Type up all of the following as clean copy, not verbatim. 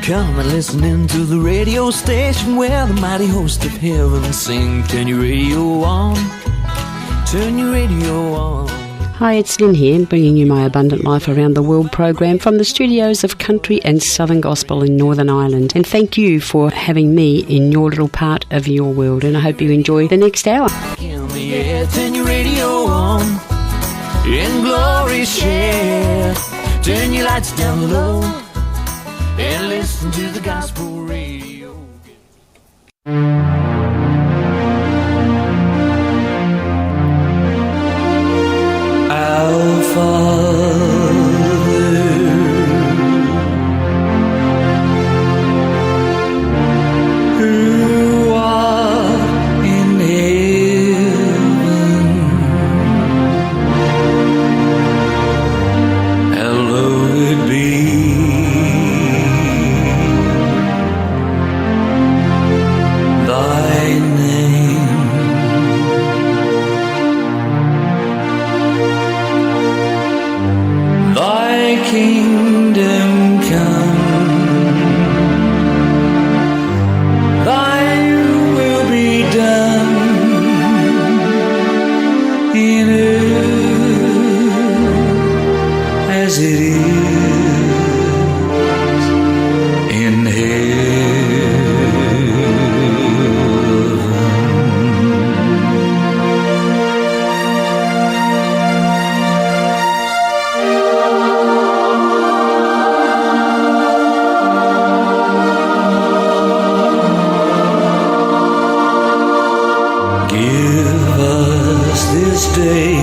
Come and listen in to the radio station where the mighty host of heaven sing. Turn your radio on. Turn your radio on. Hi, it's Lyn here, bringing you my Abundant Life Around the World program from the studios of Country and Southern Gospel in Northern Ireland. And thank you for having me in your little part of your world. And I hope you enjoy the next hour. In the air, turn your radio on. In glory share. Turn your lights down low. And listen to the gospel radio. Our Father, who art in heaven, hallowed be thy name. Thy kingdom come, thy will be done in earth as it is in heaven. Give us this day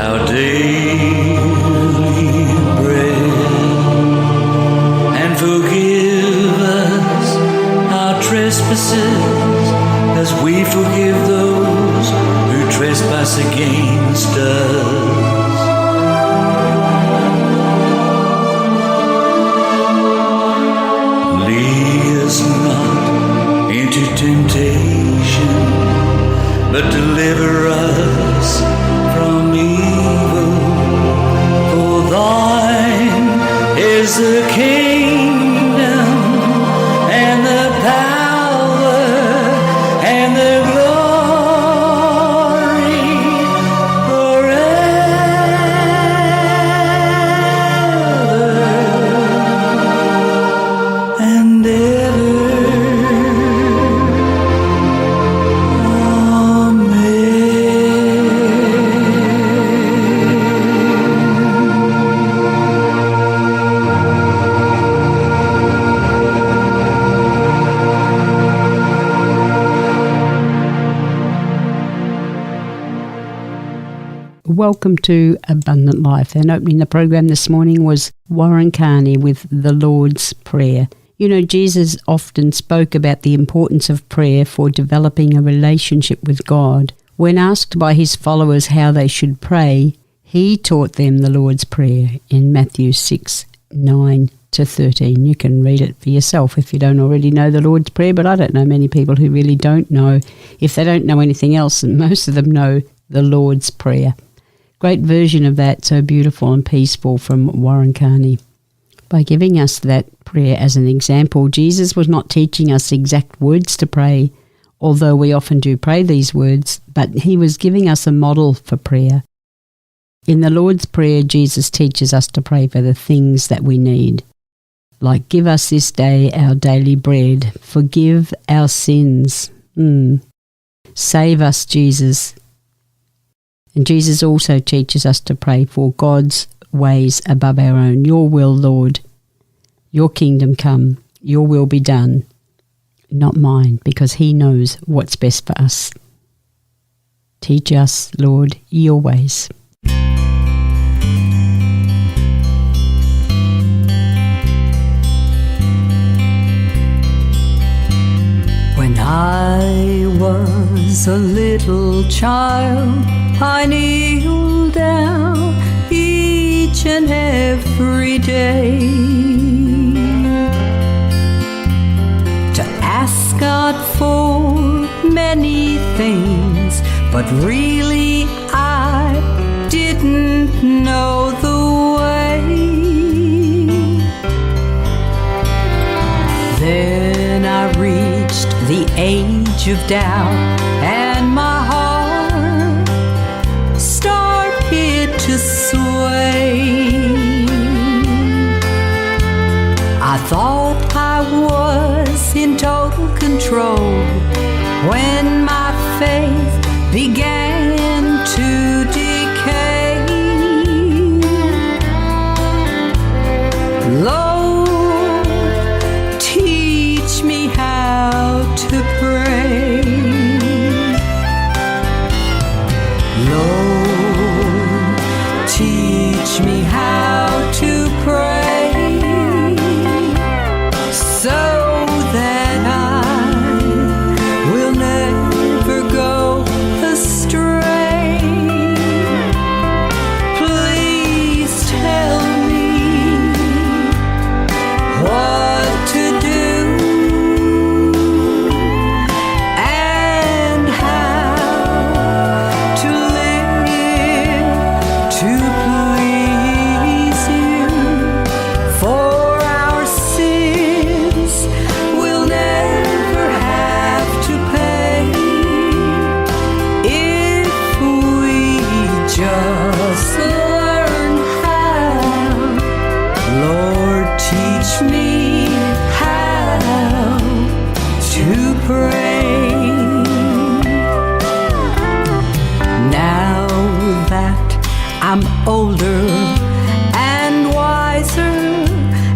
our daily bread, and forgive us our trespasses as we forgive those who trespass against us. Lead us not into temptation, but deliver us from evil. For thine is the kingdom and the power and the glory forever and ever. Welcome to Abundant Life. And opening the program this morning was Warren Carney with the Lord's Prayer. You know, Jesus often spoke about the importance of prayer for developing a relationship with God. When asked by his followers how they should pray, he taught them the Lord's Prayer in Matthew 6:9-13. You can read it for yourself if you don't already know the Lord's Prayer, but I don't know many people who really don't know. If they don't know anything else, and most of them know the Lord's Prayer. Great version of that, so beautiful and peaceful, from Warren Carney. By giving us that prayer as an example, Jesus was not teaching us exact words to pray, although we often do pray these words, but he was giving us a model for prayer. In the Lord's Prayer, Jesus teaches us to pray for the things that we need, like give us this day our daily bread, forgive our sins, save us, Jesus. And Jesus also teaches us to pray for God's ways above our own. Your will, Lord, your kingdom come, your will be done, not mine, because he knows what's best for us. Teach us, Lord, your ways. When I was a little child, I kneeled down each and every day to ask God for many things, but really I didn't know the way. edge of doubt, and my heart started to sway. I thought I was in total control when my faith began to decay. Lord, teach me how to pray. Lord, teach me how to pray, so that I will never go astray. Please tell me what to do and how to live to please you. For our sins we'll never have to pay if we just learn how. Lord, teach me how to pray. Now that I'm older and wiser,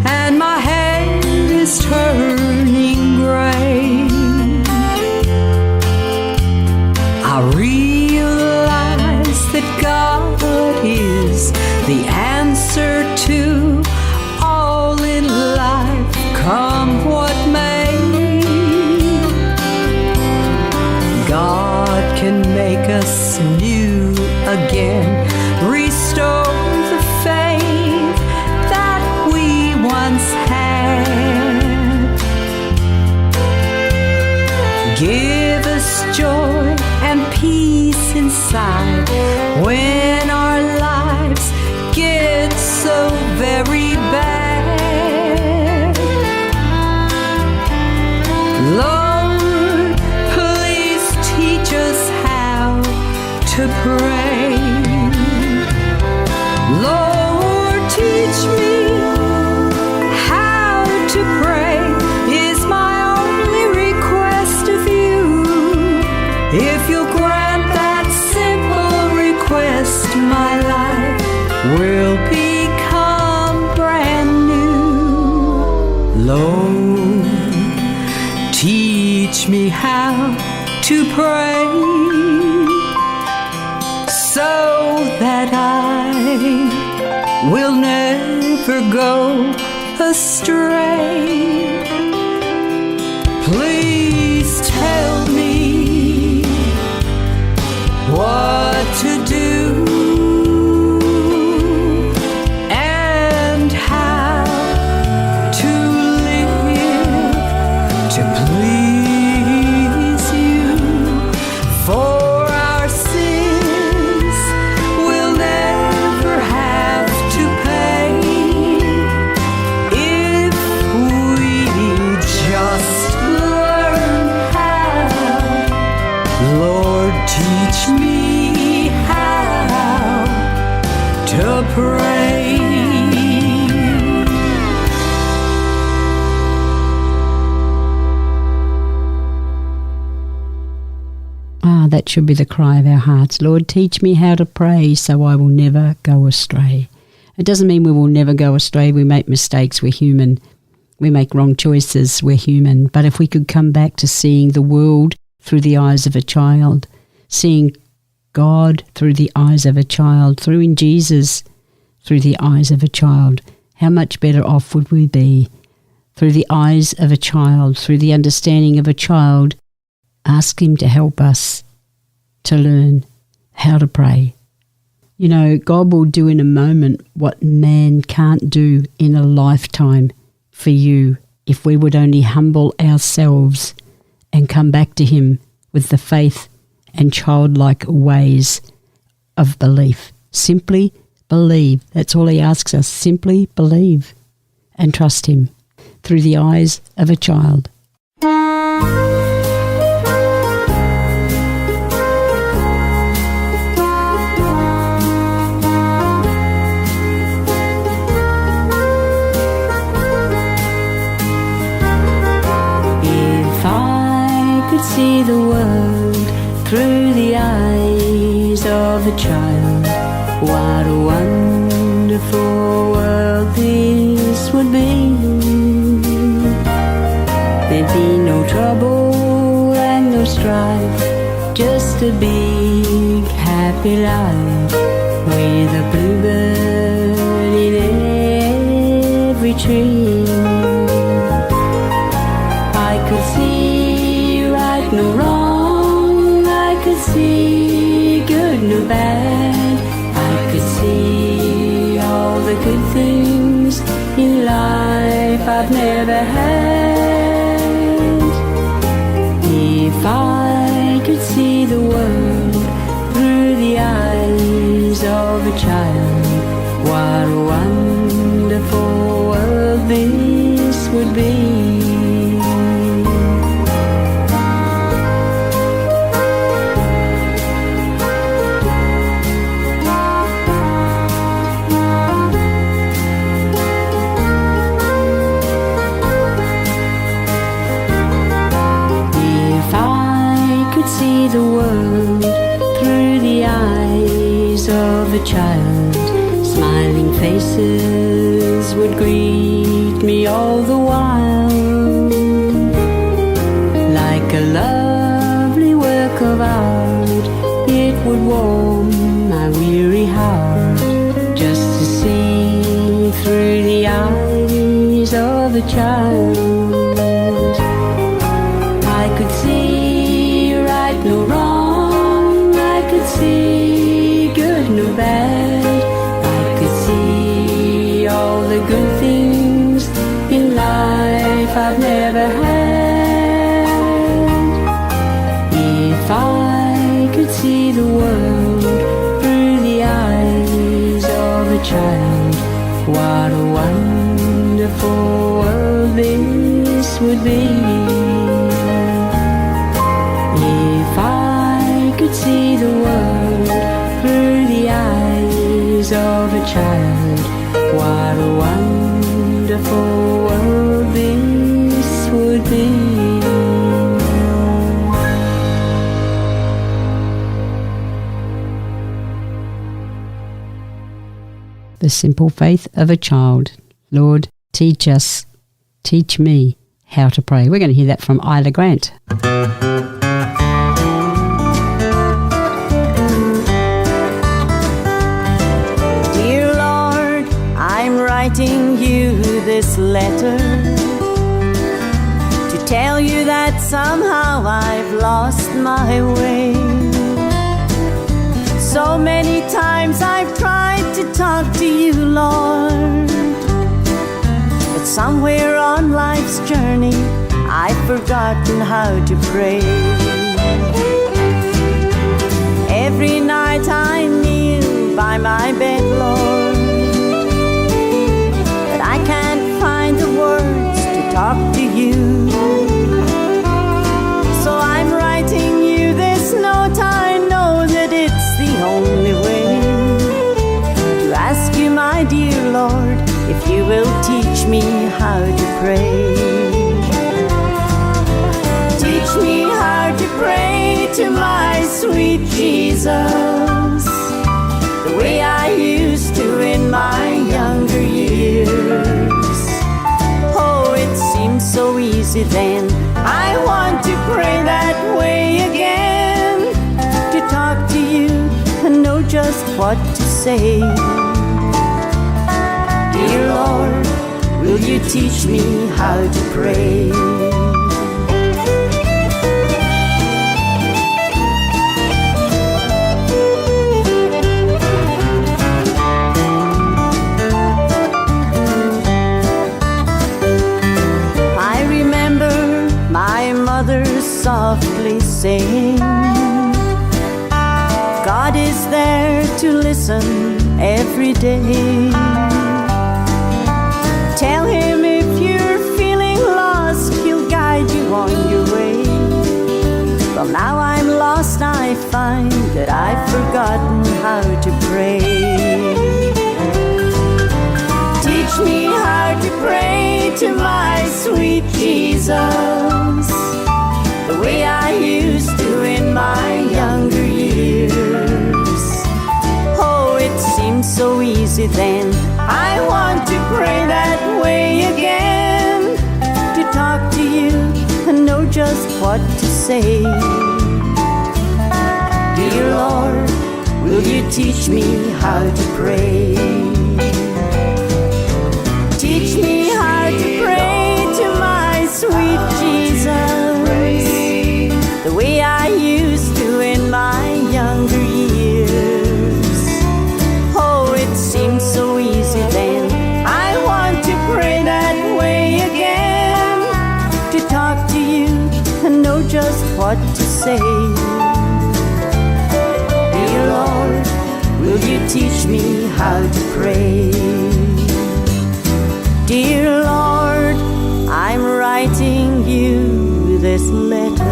and my head is turning gray, I realize that God is the answer to all in life, come what may. God can make us new again, restore the faith that we once had, give us joy and peace inside when our lives get so very bad. Lord, please teach us how to pray. Lord, teach me how to pray is my only request of you. If you'll grant that simple request, my life will become brand new. Lord, teach me how to pray, so that I will never go astray. Please tell me what to do and how to live to please you. For our sins we'll never have to pay if we just learn how. Lord, teach me how to pray. That should be the cry of our hearts. Lord, teach me how to pray so I will never go astray. It doesn't mean we will never go astray. We make mistakes. We're human. We make wrong choices. We're human. But if we could come back to seeing the world through the eyes of a child, seeing God through the eyes of a child, through Jesus through the eyes of a child, how much better off would we be? Through the eyes of a child, through the understanding of a child, ask Him to help us to learn how to pray. You know, God will do in a moment what man can't do in a lifetime for you if we would only humble ourselves and come back to Him with the faith and childlike ways of belief. Simply believe. That's all He asks us. Simply believe and trust Him through the eyes of a child. of a child. What a wonderful world this would be. There'd be no trouble and no strife, just a big happy life with a bluebird in every tree. I could see right no wrong, I could see good no bad, I could see all the good things in life I've never had. If I could see the world through the eyes of a child, what a wonderful world this would be. See the world through the eyes of a child, smiling faces would greet me all the while, like a lovely work of art. It would warm my weary heart just to see through the eyes of a child. I could see no wrong, I could see good no bad, I could see all the good things in life I've never had. If I could see the world through the eyes of a child, what a wonderful world this would be. See the world through the eyes of a child, what a wonderful world this would be. The simple faith of a child. Lord, teach us, teach me how to pray. We're going to hear that from Isla Grant. Writing you this letter to tell you that somehow I've lost my way. So many times I've tried to talk to you, Lord, but somewhere on life's journey I've forgotten how to pray. Every night I kneel by my bed, Lord, I can't find the words to talk to you. So I'm writing you this note. I know that it's the only way to ask you, my dear Lord, if you will teach me how to pray. Teach me how to pray to my sweet Jesus, the way I used to in my younger years. Oh, it seemed so easy then. I want to pray that way again, to talk to you and know just what to say. Dear Lord, will you teach me how to pray? Softly saying, God is there to listen every day. Tell him if you're feeling lost, he'll guide you on your way. Well, now I'm lost, I find that I've forgotten how to pray. Teach me how to pray to my sweet Jesus, the way I used to in my younger years. so easy then. I want to pray that way again, to talk to you and know just what to say. Dear Lord, will you teach me how to pray? Teach me how to pray to my sweet Jesus, the way I used to in my younger years. Oh, it seemed so easy then. I want to pray that way again, to talk to you and know just what to say. Dear Lord, will you teach me how to pray? Dear Lord, I'm writing you this letter.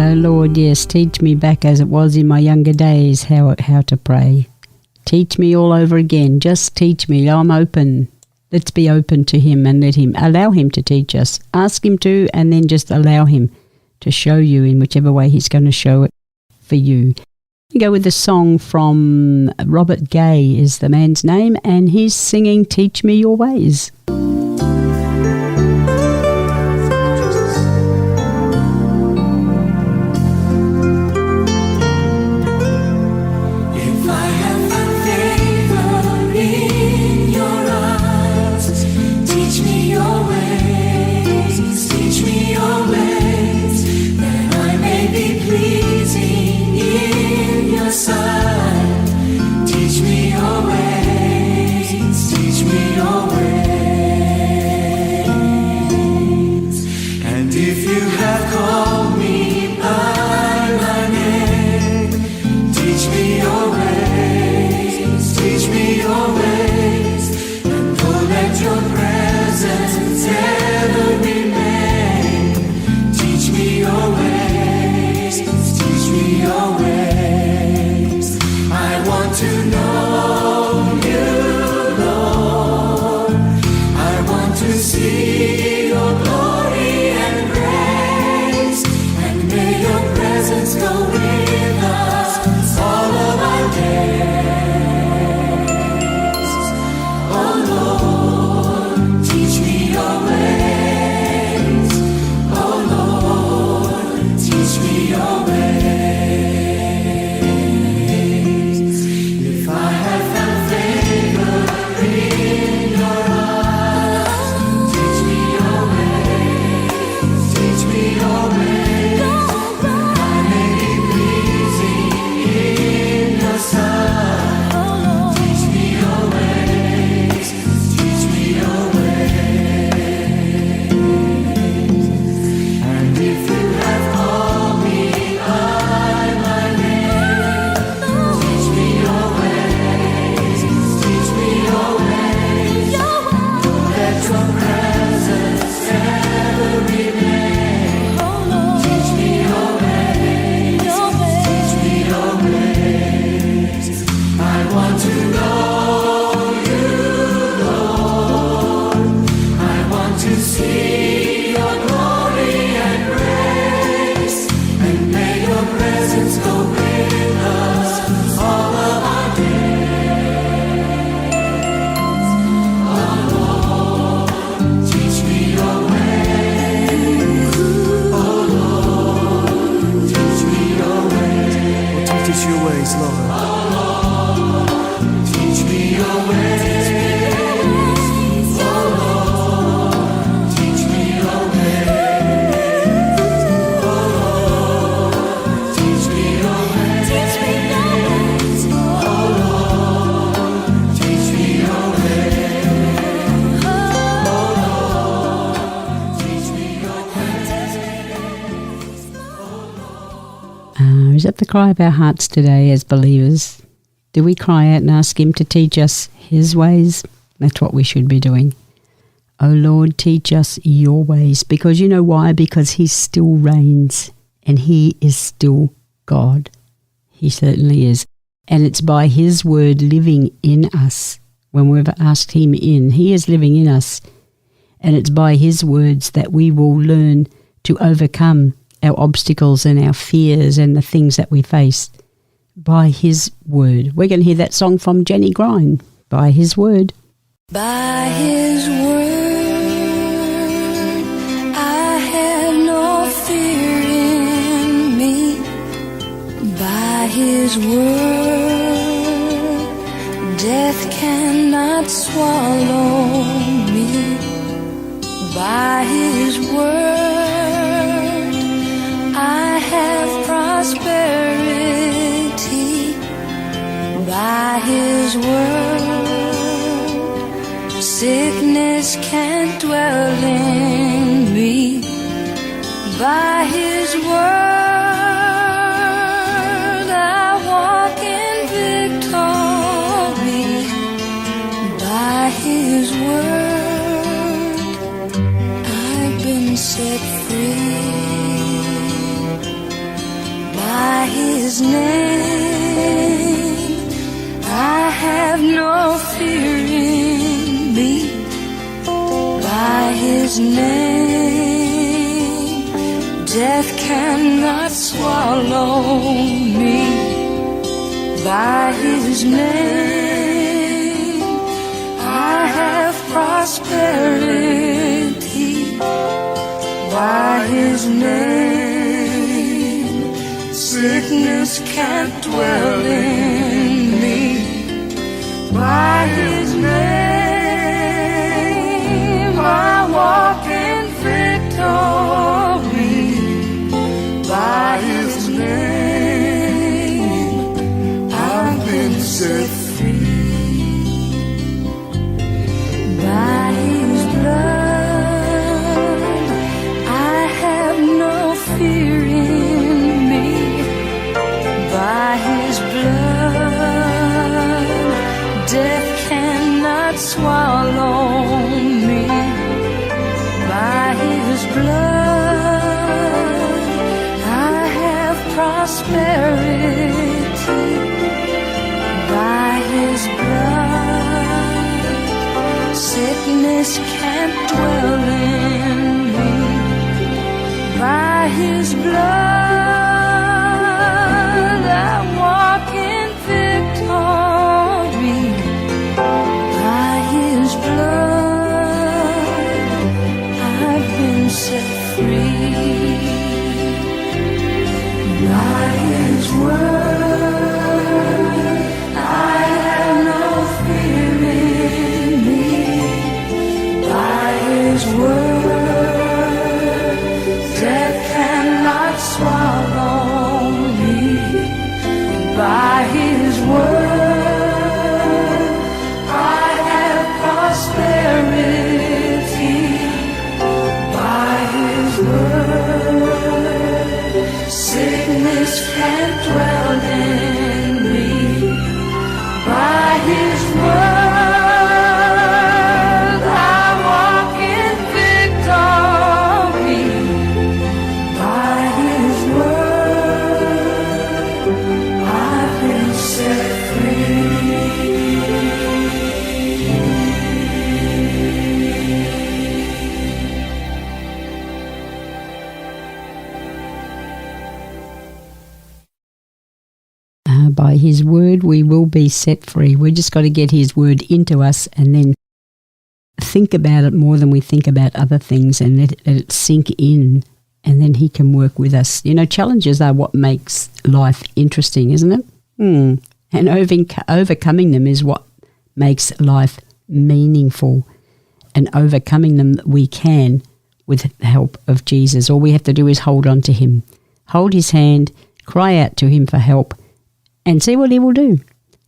Oh Lord, yes, teach me back as it was in my younger days how to pray. Teach me all over again. Just teach me. I'm open. Let's be open to him and allow him to teach us. Ask him to, and then just allow him to show you in whichever way he's going to show it for you. We go with the song from Robert Gay is the man's name, and he's singing Teach Me Your Ways. Is that the cry of our hearts today as believers? Do we cry out and ask him to teach us his ways? That's what we should be doing. Oh Lord, teach us your ways. Because you know why? Because he still reigns and he is still God. He certainly is. And it's by his word living in us. When we've asked him in, he is living in us. And it's by his words that we will learn to overcome our obstacles and our fears and the things that we face, by His word. We're going to hear that song from Jenny Grind, By His word. By His word, I have no fear in me. By His word, death cannot swallow me. By His word, I have prosperity. By His word, sickness can't dwell in me. By His word, I walk in victory. By His word, I've been set free. By His name, I have no fear in me. By His name, death cannot swallow me. By His name, I have prosperity. By His name, sickness can't dwell in me. By His name, I walk in victory. By His name, I've been set free. By His blood, I have no fear in me. By His blood, death cannot swallow me. By His blood, I have prosperity. By His blood, sickness can't dwell in me. By His blood, I walk in victory. By His blood, I've been set free. By His word, I have no fear in me. By His word, death cannot swallow me. By His word, I have prosperity. By His word, sickness can't dwell in me. By His word, I walk in victory. By His word, I've been set free. By His word, we will be set free. We just got to get His word into us and then think about it more than we think about other things and let it sink in, and then He can work with us. You know, challenges are what makes life interesting, isn't it? And overcoming them is what makes life meaningful. And overcoming them we can with the help of Jesus. All we have to do is hold on to Him. Hold His hand, cry out to Him for help, and see what He will do.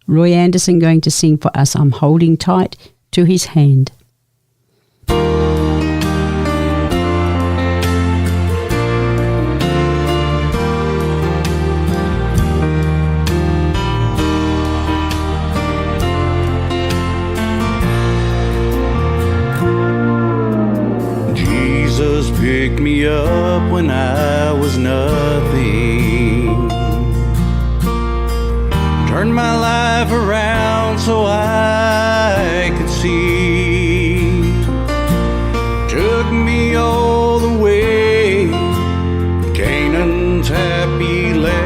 Roy Anderson going to sing for us, I'm holding tight to His hand. Jesus picked me up when I was nothing, turned my life around so I could see, took me all the way to Canaan's happy land.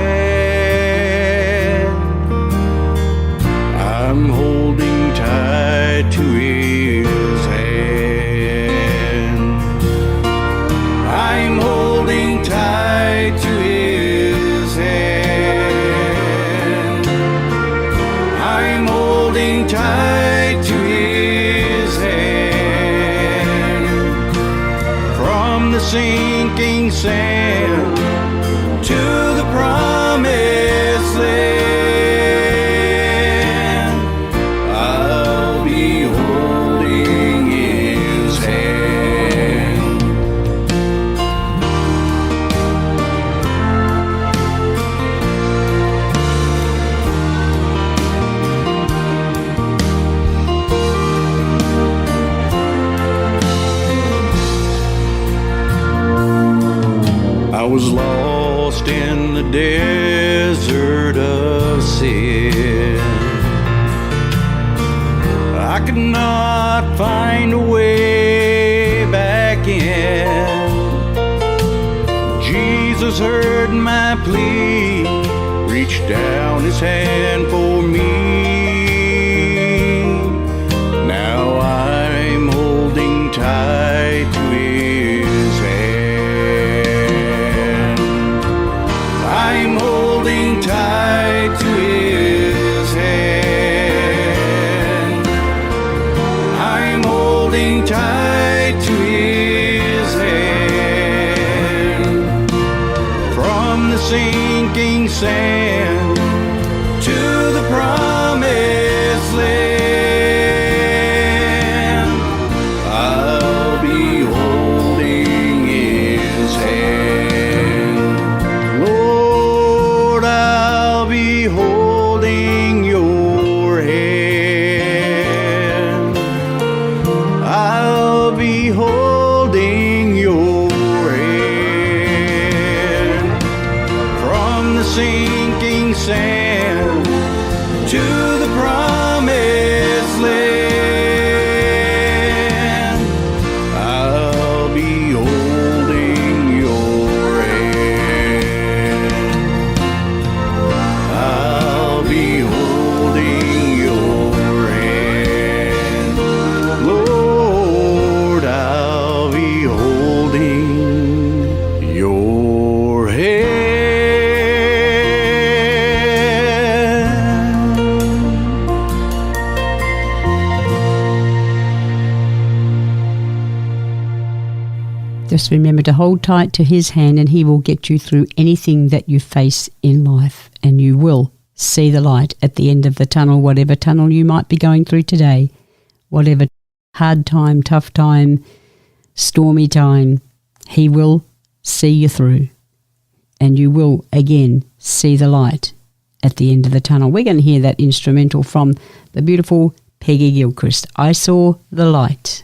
was lost in the desert of sin. I could not find a way back in. Jesus heard my plea, reached down his hand for me. Now I'm holding tight to his hand. I'm holding tight to his hand. I'm holding tight to his hand. From the sinking sand to the promised land, I'll be holding his hand. Lord, I'll be holding your hand. I'll be holding your hand. From the sinking sand to the promised land, I'll be holding your hand. I'll be holding your hand. Lord, I'll be holding your hand. Just remember to hold tight to his hand, and he will get you through anything that you face in life, and you will see the light at the end of the tunnel, whatever tunnel you might be going through today, whatever hard time, tough time, stormy time, he will see you through, and you will again see the light at the end of the tunnel. We're going to hear that instrumental from the beautiful Peggy Gilchrist, I Saw the Light.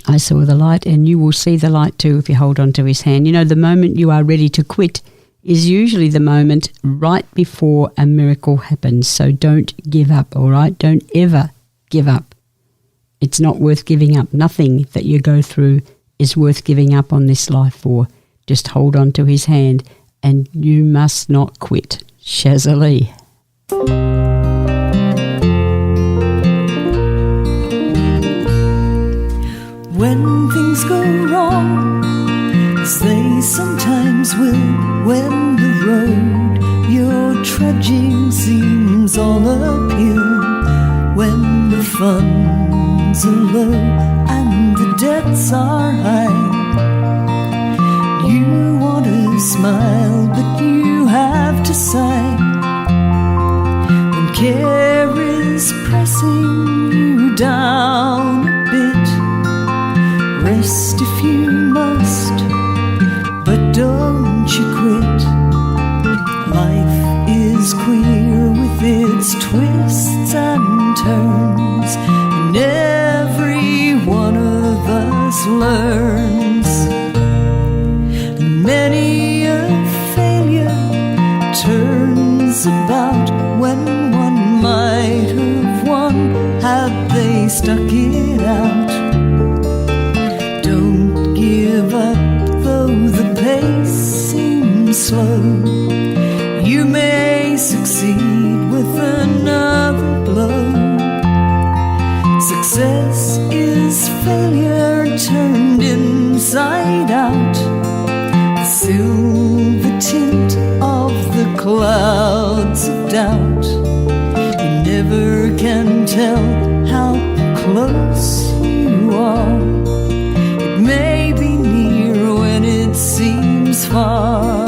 I saw the light, and you will see the light too if you hold on to his hand. You know, the moment you are ready to quit is usually the moment right before a miracle happens. So don't give up, all right? Don't ever give up. It's not worth giving up. Nothing that you go through is worth giving up on this life for. Just hold on to his hand, and you must not quit. Shazali. When things go wrong, as they sometimes will, when the road you're trudging seems all uphill, when the funds are low and the debts are high, you want to smile but you have to sigh. When care is pressing you down a bit, rest if you must, but don't you quit. Life is queer with its twists and turns, and every one of us learns. Many a failure turns about when one might have won had they stuck it out. Don't give up though the pace seems slow. You may succeed with another blow. Success is failure turned inside out. The silver tint of the clouds of doubt. You never can tell how close you are. It may be near when it seems far.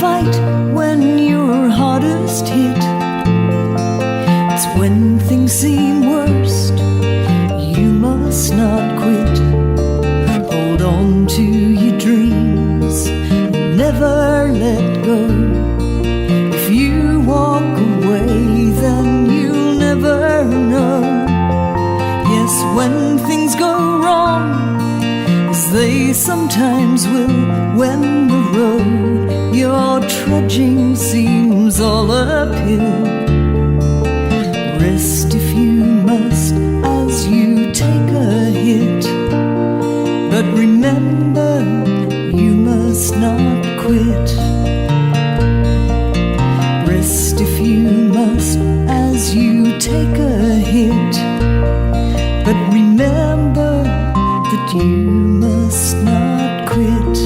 Fight when you're hardest hit. It's when things seem worst, you must not quit. Hold on to your dreams, never let go. If you walk away, then you'll never know. Yes, when things go wrong, as they sometimes will, when the road you're trudging seems all uphill, rest if you must as you take a hit. But remember, you must not quit. Rest if you must as you take a hit. But remember that you must not quit.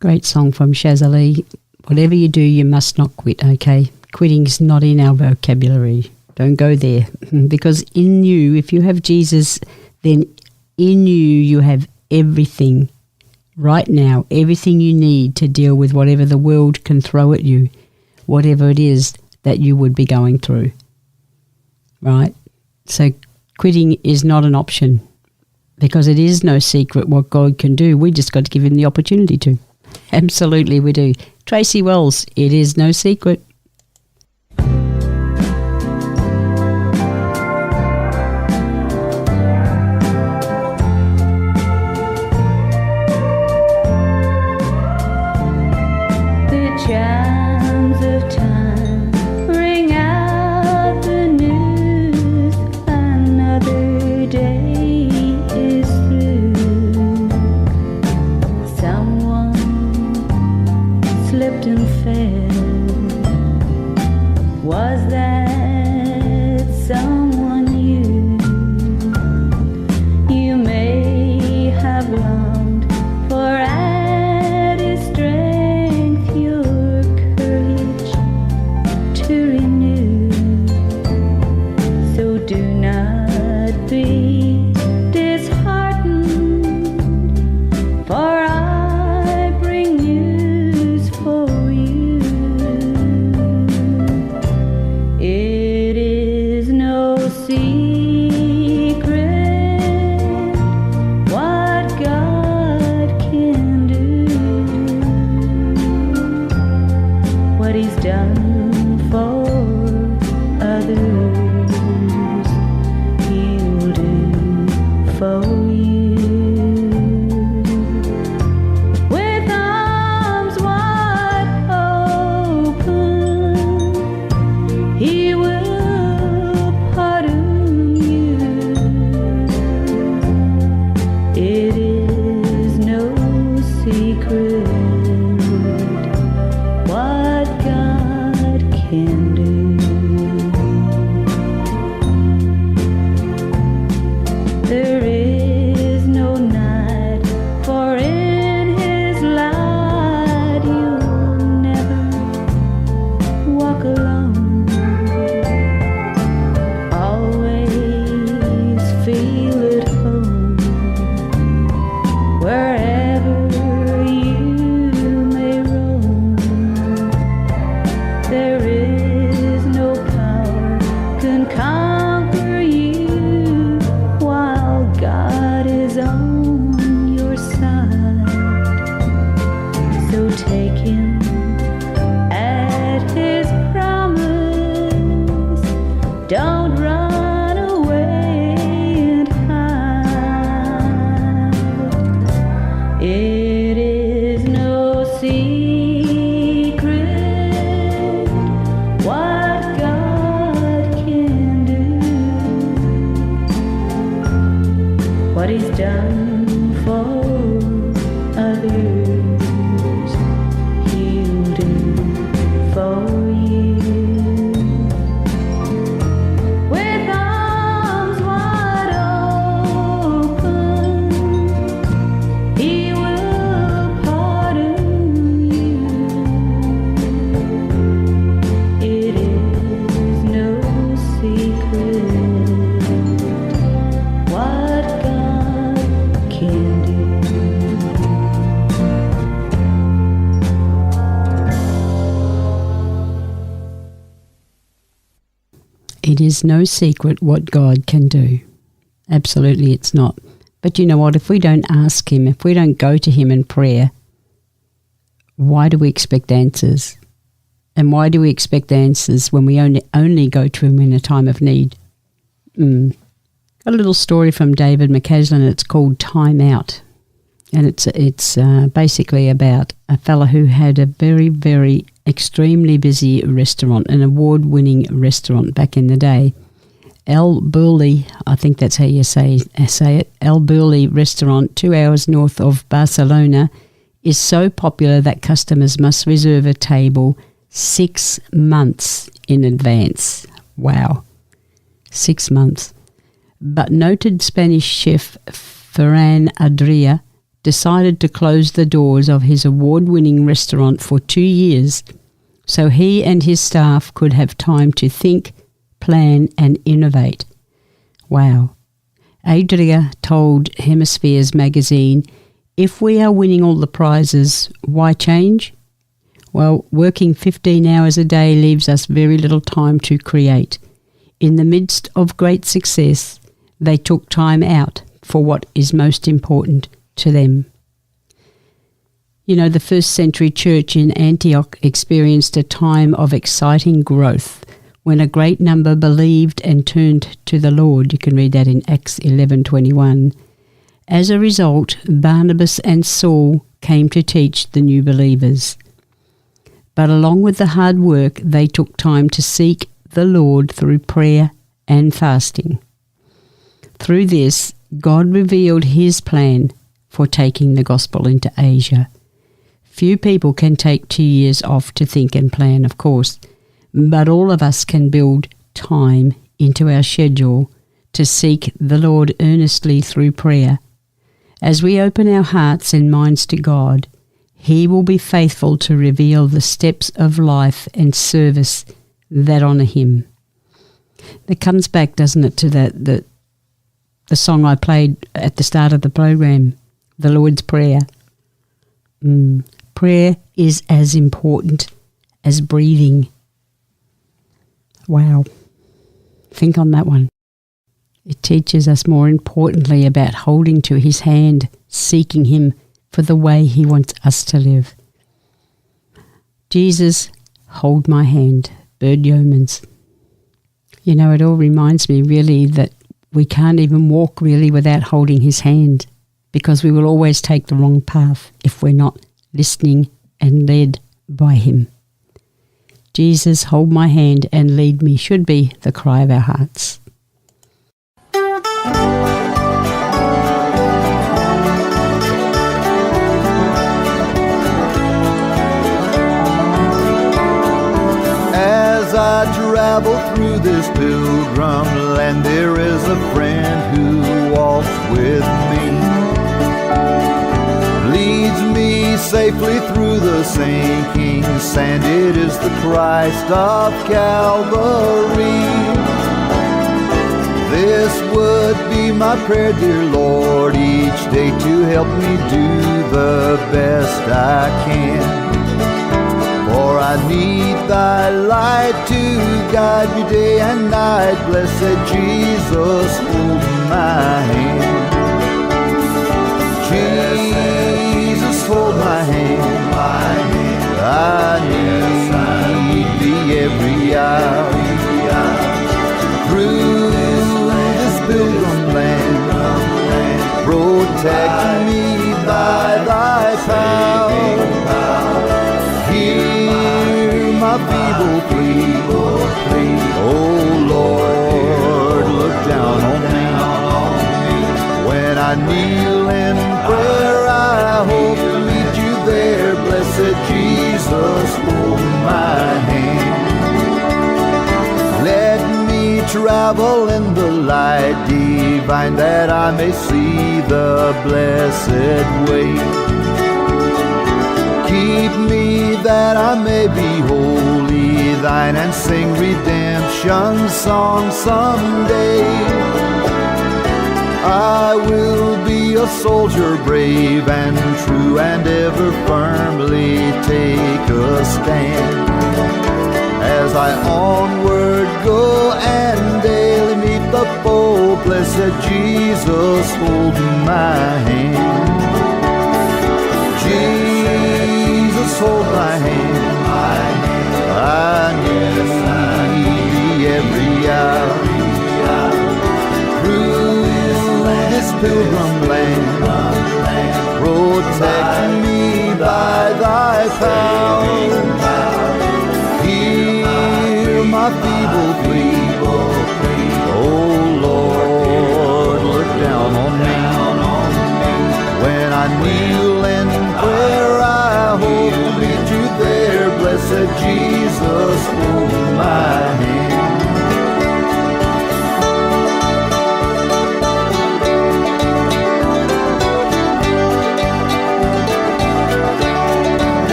Great song from Shazali. Whatever you do, you must not quit, okay? Quitting's not in our vocabulary. Don't go there. Because in you, if you have Jesus, then in you have everything right now, everything you need to deal with whatever the world can throw at you, whatever it is that you would be going through, right? So quitting is not an option because it is no secret what God can do. We just got to give him the opportunity to. Absolutely we do. Tracy Wells, it is no secret. Slipped and fell. secret what God can do, what He's done for others, He'll do for you. With arms wide open, He will pardon you. It is no secret what God can do. There is no night, for in His light you'll never walk alone. Always feel at home wherever you may roam. There is no power can conquer you while God is on your side. So take Him at His promise. Don't run away and hide. It is no secret what God can do, what He's done for others, He'll do for you. With arms wide open, He will pardon you. It is no secret what God can do. It is no secret what God can do. Absolutely it's not. But you know what? If we don't ask Him, if we don't go to Him in prayer, why do we expect answers? And why do we expect answers when we only go to Him in a time of need? Got a little story from David McCaslin. It's called Time Out. And it's basically about a fella who had a very, very extremely busy restaurant, an award-winning restaurant back in the day. El Burley, I think that's how you say it, El Burley restaurant, 2 hours north of Barcelona, is so popular that customers must reserve a table 6 months in advance. Wow, 6 months. But noted Spanish chef Ferran Adrià decided to close the doors of his award-winning restaurant for 2 years so he and his staff could have time to think, plan and innovate. Wow. Adrià told Hemispheres magazine, "If we are winning all the prizes, why change? Well, working 15 hours a day leaves us very little time to create. In the midst of great success, they took time out for what is most important to them." You know, the first century church in Antioch experienced a time of exciting growth when a great number believed and turned to the Lord. You can read that in Acts 11:21. As a result, Barnabas and Saul came to teach the new believers. But along with the hard work, they took time to seek the Lord through prayer and fasting. Through this, God revealed His plan for taking the gospel into Asia. Few people can take 2 years off to think and plan, of course, but all of us can build time into our schedule to seek the Lord earnestly through prayer. As we open our hearts and minds to God, He will be faithful to reveal the steps of life and service that honour Him. It comes back, doesn't it, to the song I played at the start of the program, the Lord's Prayer. Prayer is as important as breathing. Wow. Think on that one. It teaches us more importantly about holding to his hand, seeking him for the way he wants us to live. Jesus, hold my hand, Bird Yeomans. You know, it all reminds me really that we can't even walk really without holding his hand, because we will always take the wrong path if we're not listening and led by him. Jesus, hold my hand and lead me should be the cry of our hearts. As I travel through this pilgrim land, there is a friend who walks with me, leads me safely through the sinking sand. It is the Christ of Calvary. This would be my prayer, dear Lord, each day to help me do the best I can. For I need thy light to guide me day and night. Blessed Jesus, hold my hand. Jesus, hold my hand. I need thee every hour. Through this pilgrim land, protect me by thy power. Hear my feeble plea, oh Lord, look down on me. When I kneel in prayer, I hope to meet you there. Blessed Jesus, hold my hand. Let me travel in the light divine, that I may see the blessed way. Keep me that I may be wholly thine, and sing redemption song someday. I will be a soldier brave and true, and ever firmly take a stand. As I onward go and daily meet the foe, blessed Jesus, hold my hand. Jesus, hold my hand. I need thee every hour. Through this pilgrim land, protect me by thy power. Hear my feeble plea, oh Lord, look down on me. When I kneel in prayer, I hope to meet you there. Blessed Jesus, hold my hand.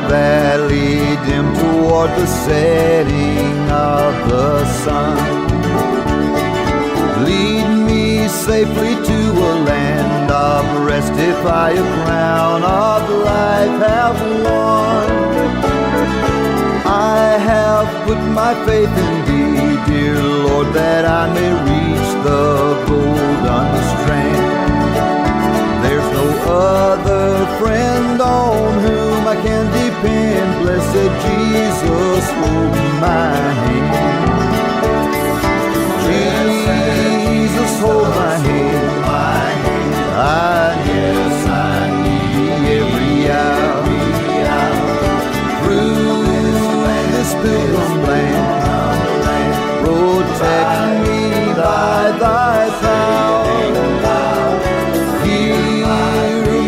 Valley dim toward the setting of the sun, lead me safely to a land of rest, if I a crown of life have won. I have put my faith in thee, dear Lord, that I may reach the golden strand. There's no other friend on whom I can depend. Blessed Jesus, hold my hand. Jesus, hold my hand. I need thee every hour. Through this pilgrim land, protect me by thy power.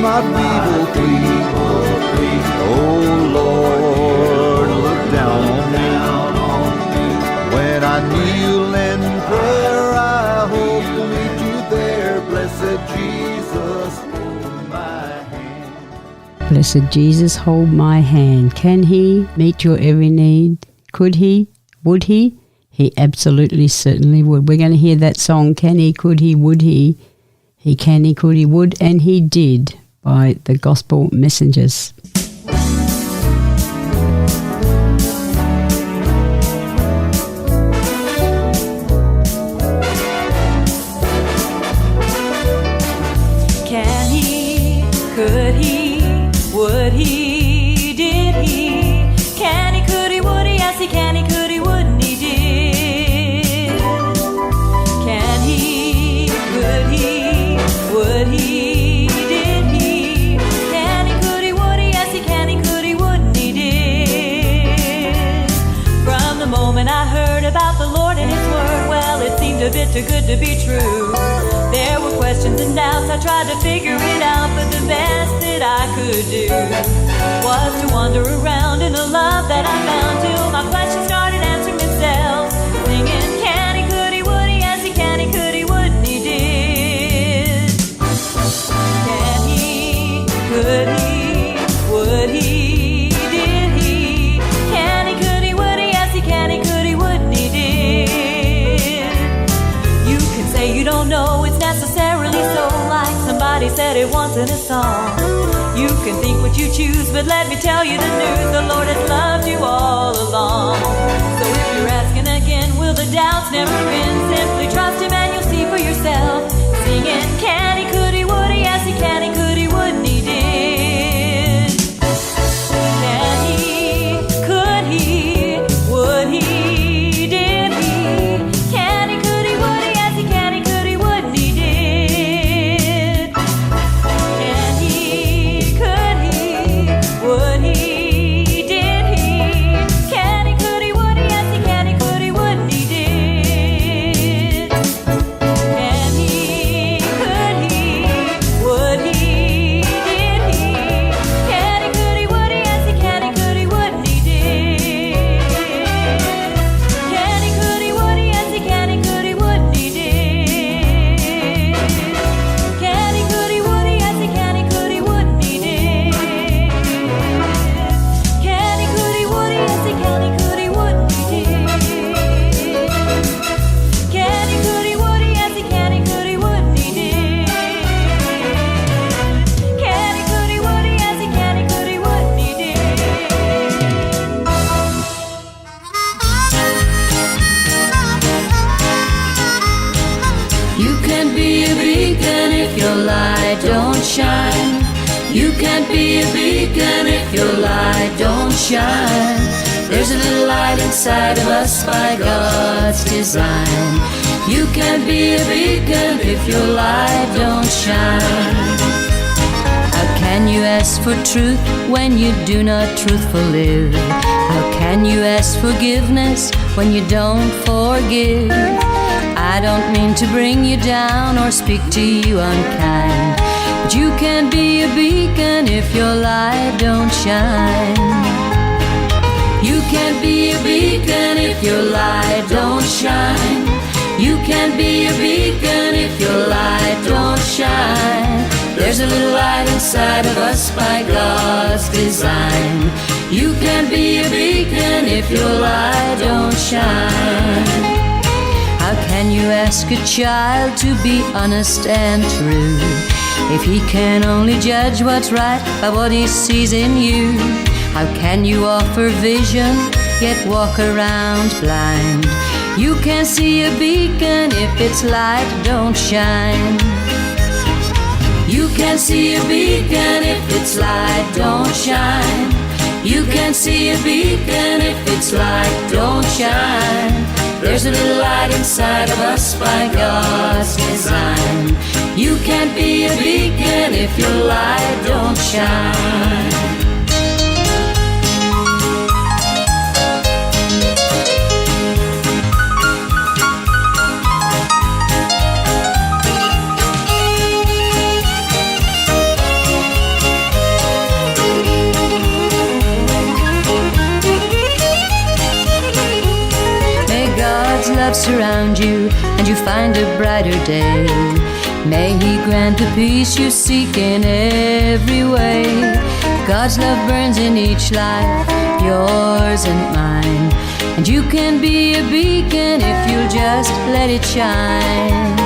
My feeble plea, oh Lord, look down on me. When I kneel in prayer, I hope to meet you there. Blessed Jesus, hold my hand. Blessed Jesus, hold my hand. Can he meet your every need? Could he? Would he? He absolutely certainly would. We're going to hear that song, Can he, could he, would he? He can, he could, he would, and he did by the Gospel Messengers. Can he, could he, would he, did he? Can he, could he, would he? Yes, he can, he could, he wouldn't, he did. Can he, could he, would he, did he? Can he, could he, would he? Yes, he can, he could, he wouldn't, he did. From the moment I heard about the Lord and His Word, well, it seemed a bit too good to be true. There were questions and doubts, I tried to figure it out, but the best that I could do was to wander around in a love that I found till my questions started answering themselves, singing, can he, could he, would he? Yes, he can, he could, he wouldn't, he did. Can he, could he, would he, did he? Can he, could he, would he? Yes, he can, he could, he wouldn't, he did. You can say you don't know it's necessarily so, like somebody said it once in a song. You can think what you choose, but let me tell you the news, the Lord has loved you all along. So if you're asking again, will the doubts never end? Simply trust Him and you'll see for yourself. Singing, can he, could he, would he? Yes, he can, he could, he wouldn't, he did. Can he, could he, would he, did he? Can he, could he, would he? Yes, he can, he could, he wouldn't, he did. Can he, could he, would he, did he? Can he, could he, would he? Yes, he can, he could, he wouldn't, he did. Can he, could he, would he, did he? Can he, could he, would he? Yes, he can, he could, he wouldn't, he did. Can he, could he, would he? Yes, he can, he could, he wouldn't, he did. Can he, could he, would he? Yes, he can, he could, he wouldn't, he did. Can he, could he, would he? Yes, he can, he could, he wouldn't, he did. Can he, could he, would he? Yes, he can, he could, he wouldn't, he did. Can he, could he, would he? Yes, he can, he could, he wouldn't, he did. You can't be a beacon if your light don't shine. You can't be a beacon if your light don't shine. There's a little light inside of us by God's design. You can't be a beacon if your light don't shine. How can you ask for truth when you do not truthfully live? How can you ask forgiveness when you don't forgive? I don't mean to bring you down or speak to you unkind, but you can't be a beacon if your light don't shine. You can't be a beacon if your light don't shine. You can't be a beacon if your light don't shine. There's a little light inside of us by God's design. You can't be a beacon if your light don't shine. How can you ask a child to be honest and true if he can only judge what's right by what he sees in you? How can you offer vision yet walk around blind? You can't see a beacon if its light don't shine. You can't see a beacon if its light don't shine. You can't see a beacon if its light don't shine. There's a little light inside of us by God's design. You can't be a beacon if your light don't shine. Love surround you and you find a brighter day. May He grant the peace you seek in every way. God's love burns in each life, yours and mine, and you can be a beacon if you'll just let it shine.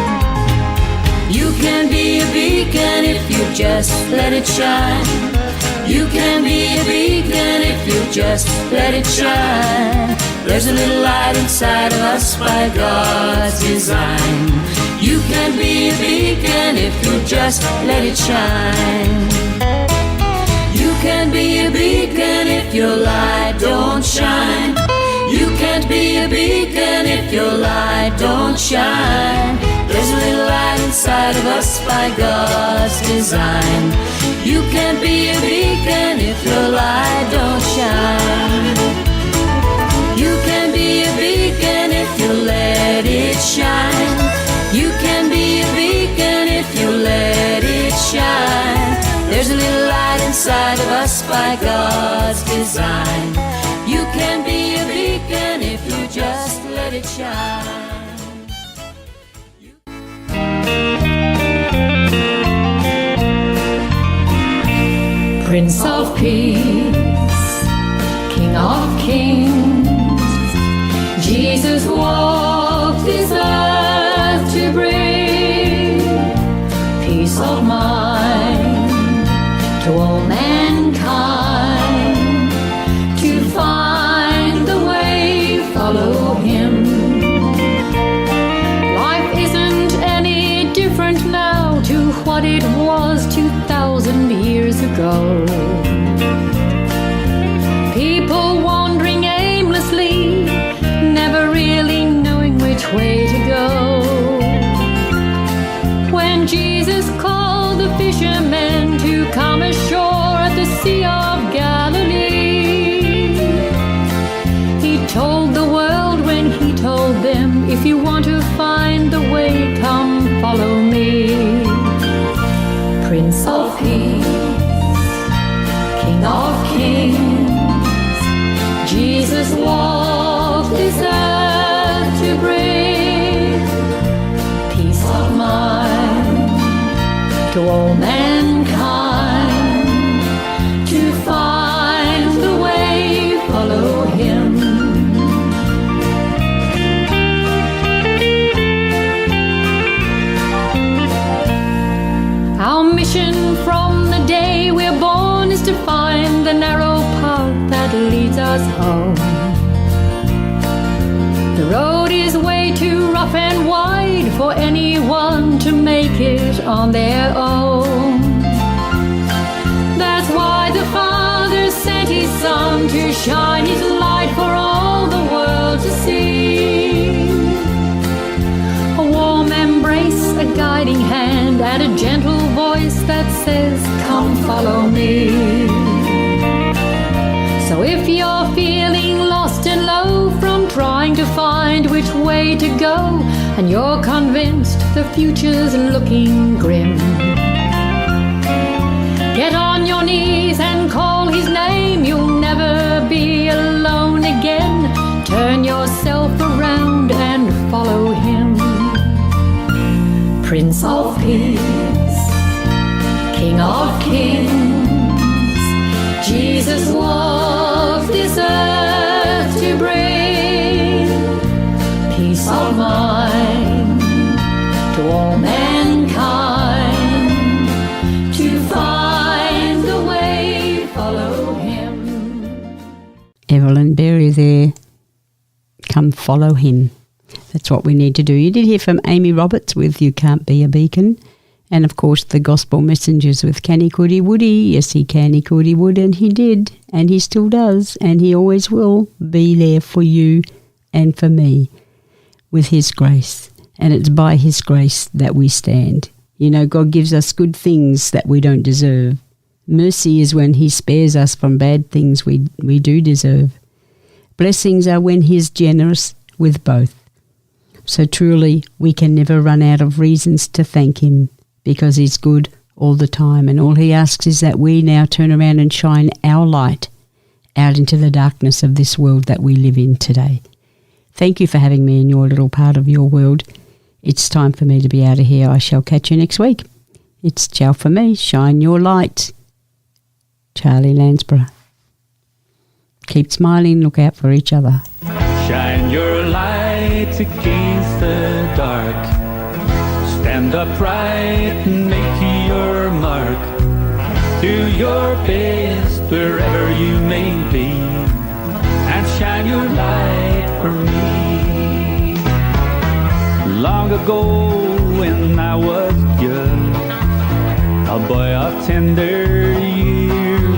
You can be a beacon if you just let it shine. You can be a beacon if you just let it shine. There's a little light inside of us by God's design. You can be a beacon if you just let it shine. You can be a beacon if your light don't shine. You can't be a beacon if your light don't shine. There's a little light inside of us by God's design. You can't be a beacon if your light don't shine. You can be a beacon if you let it shine. You can be a beacon if you let it shine. There's a little light inside of us by God's design. You can be a beacon if you just let it shine. Prince of Peace, King of Kings, Jesus walked this earth to bring peace of mind to all mankind. To find the way, follow Him. Life isn't any different now to what it was 2,000 years ago. People wandering aimlessly, never really knowing which way to go. When Jesus called the fishermen to come ashore at the Sea of Galilee, He told the world when He told them, if you want to find the way, come follow me. Prince of Peace, King of Kings, Jesus walked this earth to bring peace of mind to all mankind. To find the way, follow Him. Our mission from the day we're born is to find the narrow path that leads us home. The road is way too rough and wide for anyone to make it on their own. That's why the Father sent His Son to shine His light for all the world to see. A warm embrace, a guiding hand, and a gentle voice that says, come follow me. So if you're feeling lost and low from trying to find which way to go, and you're convinced the future's looking grim, get on your knees and call His name. You'll never be alone again. Turn yourself around and follow Him. Prince of Peace, King of Kings, Jesus walked this earth to bring peace of mind to all mankind. To find the way, follow Him. Evelyn Berry there. Come follow Him. That's what we need to do. You did hear from Amy Roberts with You Can't Be a Beacon. And, of course, the Gospel Messengers with Can He, Could He, Would He? Yes, He can, He could, He would, and He did. And He still does. And He always will be there for you and for me with His grace. And it's by His grace that we stand. You know, God gives us good things that we don't deserve. Mercy is when He spares us from bad things we do deserve. Blessings are when He is generous with both. So truly, we can never run out of reasons to thank Him because He's good all the time. And all He asks is that we now turn around and shine our light out into the darkness of this world that we live in today. Thank you for having me in your little part of your world. It's time for me to be out of here. I shall catch you next week. It's ciao for me. Shine your light. Charlie Lansborough. Keep smiling. Look out for each other. Shine your light against the dark. Stand Stand upright and make your mark. Do your best wherever you may be, and shine your light for me. Long ago when I was young, a boy of tender years,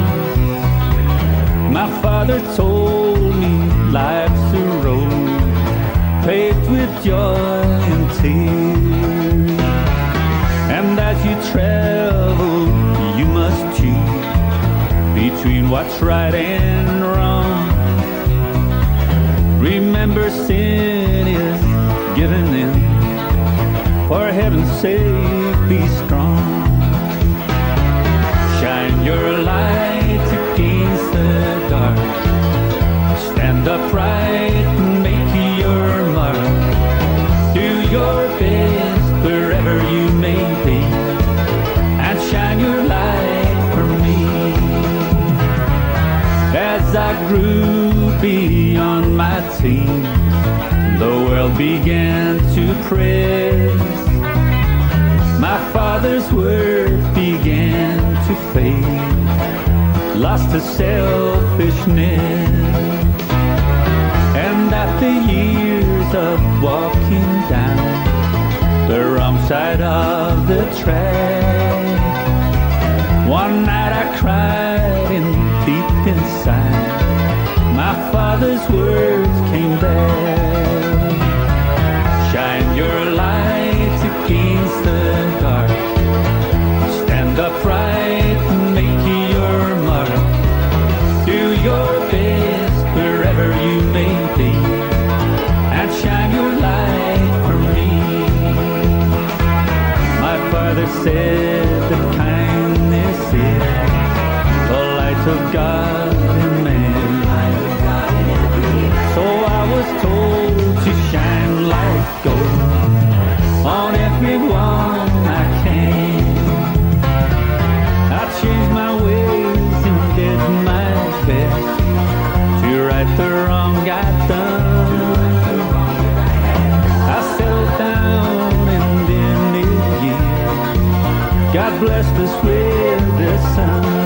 my father told me life's a road paved with joy and tears, and as you travel you must choose between what's right and wrong. Remember, sin is given in, for heaven's sake be strong. Shine your light against the dark. Stand upright and make your mark. Do your best wherever you may be, and shine your light for me. As I grew beyond my teens, the world began to press. My father's word began to fade, lost to selfishness. And after years of walking down the wrong side of the track, one night I cried, and deep inside my father's words came back. Shine your light against the dark. Stand upright and make your mark. Do your best wherever you may be, and shine your light for me. My father said that kindness is the light of God in man. So I was told to shine like gold on everyone I can. I changed my ways and did my best to right the wrong I'd done. I settled down and in mid-year God blessed us with the sun.